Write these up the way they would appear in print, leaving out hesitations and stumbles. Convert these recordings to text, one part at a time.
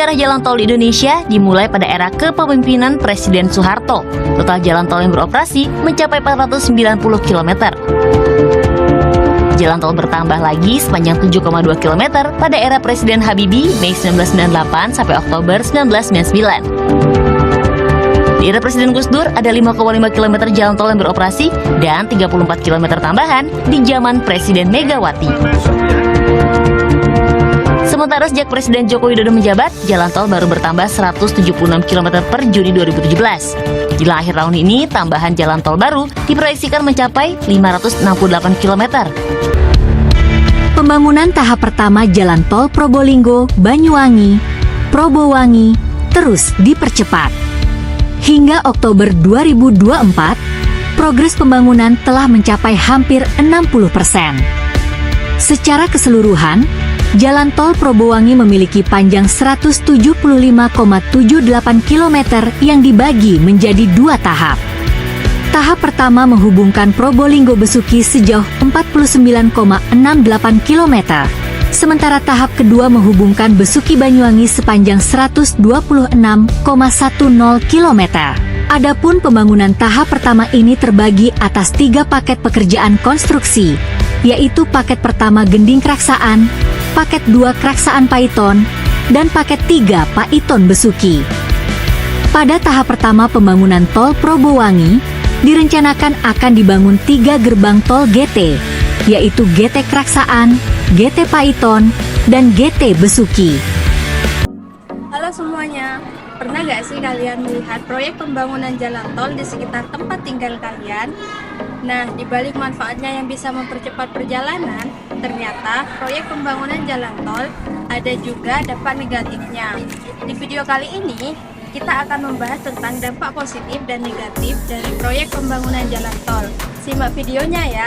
Sejarah jalan tol di Indonesia dimulai pada era kepemimpinan Presiden Soeharto. Total jalan tol yang beroperasi mencapai 490 km. Jalan tol bertambah lagi sepanjang 7,2 km pada era Presiden Habibie Mei 1998 sampai Oktober 1999. Di era Presiden Gus Dur ada 5,5 km jalan tol yang beroperasi dan 34 km tambahan di zaman Presiden Megawati. Sementara sejak Presiden Joko Widodo menjabat, jalan tol baru bertambah 176 km per Juni 2017. Di akhir tahun ini, tambahan jalan tol baru diproyeksikan mencapai 568 km. Pembangunan tahap pertama jalan tol Probolinggo, Banyuwangi, Probowangi terus dipercepat. Hingga Oktober 2024, progres pembangunan telah mencapai hampir 60%. Secara keseluruhan, jalan tol Probowangi memiliki panjang 175,78 km yang dibagi menjadi 2 tahap. Tahap pertama menghubungkan Probolinggo Besuki sejauh 49,68 km. Sementara tahap kedua menghubungkan Besuki Banyuwangi sepanjang 126,10 km. Adapun pembangunan tahap pertama ini terbagi atas 3 paket pekerjaan konstruksi, yaitu paket pertama Gending Kraksaan, paket 2 Kraksaan Paiton, dan paket 3 Paiton Besuki. Pada tahap pertama pembangunan tol Probowangi, direncanakan akan dibangun 3 gerbang tol GT, yaitu GT Kraksaan, GT Paiton, dan GT Besuki. Halo semuanya, pernah gak sih kalian melihat proyek pembangunan jalan tol di sekitar tempat tinggal kalian? Nah, di balik manfaatnya yang bisa mempercepat perjalanan, ternyata proyek pembangunan jalan tol ada juga dampak negatifnya. Di video kali ini, kita akan membahas tentang dampak positif dan negatif dari proyek pembangunan jalan tol. Simak videonya ya.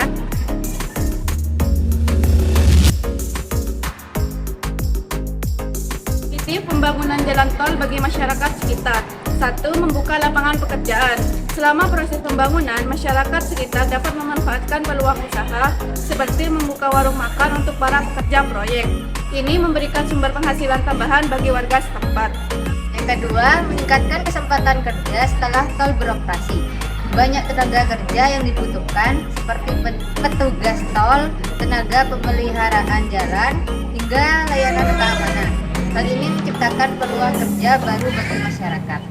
Positif pembangunan jalan tol bagi masyarakat sekitar. 1. Membuka lapangan pekerjaan. Selama proses pembangunan, masyarakat sekitar dapat memanfaatkan peluang usaha seperti membuka warung makan untuk para pekerja proyek. Ini memberikan sumber penghasilan tambahan bagi warga setempat. Yang kedua, meningkatkan kesempatan kerja setelah tol beroperasi. Banyak tenaga kerja yang dibutuhkan seperti petugas tol, tenaga pemeliharaan jalan, hingga layanan keamanan. Hal ini menciptakan peluang kerja baru bagi masyarakat.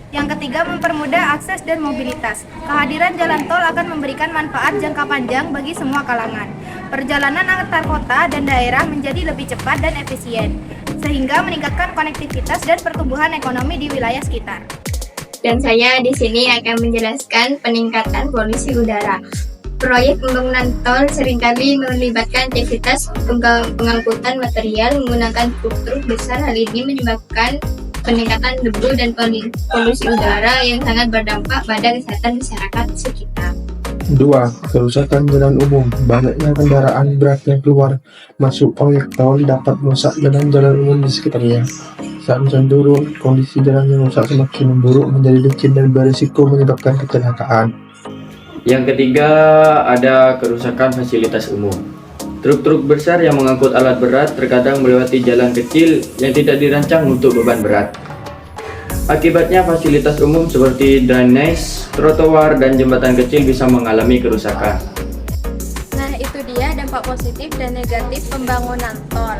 Yang ketiga, mempermudah akses dan mobilitas. Kehadiran jalan tol akan memberikan manfaat jangka panjang bagi semua kalangan. Perjalanan antar kota dan daerah menjadi lebih cepat dan efisien, sehingga meningkatkan konektivitas dan pertumbuhan ekonomi di wilayah sekitar. Dan saya di sini akan menjelaskan peningkatan polusi udara. Proyek pembangunan tol seringkali melibatkan aktivitas pengangkutan material menggunakan truk-truk besar. Hal ini menyebabkan peningkatan debu dan polusi udara yang sangat berdampak pada kesehatan masyarakat sekitar. 2. Kerusakan jalan umum. Banyaknya kendaraan berat yang keluar masuk proyek tol dapat merusak jalan-jalan umum di sekitarnya. Saat hujan turun, kondisi jalan yang rusak semakin memburuk menjadi licin dan berisiko menyebabkan kecelakaan. Yang ketiga, ada kerusakan fasilitas umum. Truk-truk besar yang mengangkut alat berat terkadang melewati jalan kecil yang tidak dirancang untuk beban berat. Akibatnya fasilitas umum seperti drainase, trotoar, dan jembatan kecil bisa mengalami kerusakan. Nah, itu dia dampak positif dan negatif pembangunan tol.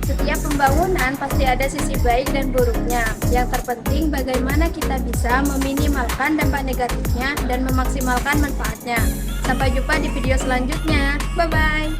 Setiap pembangunan pasti ada sisi baik dan buruknya. Yang terpenting bagaimana kita bisa meminimalkan dampak negatifnya dan memaksimalkan manfaatnya. Sampai jumpa di video selanjutnya. Bye-bye.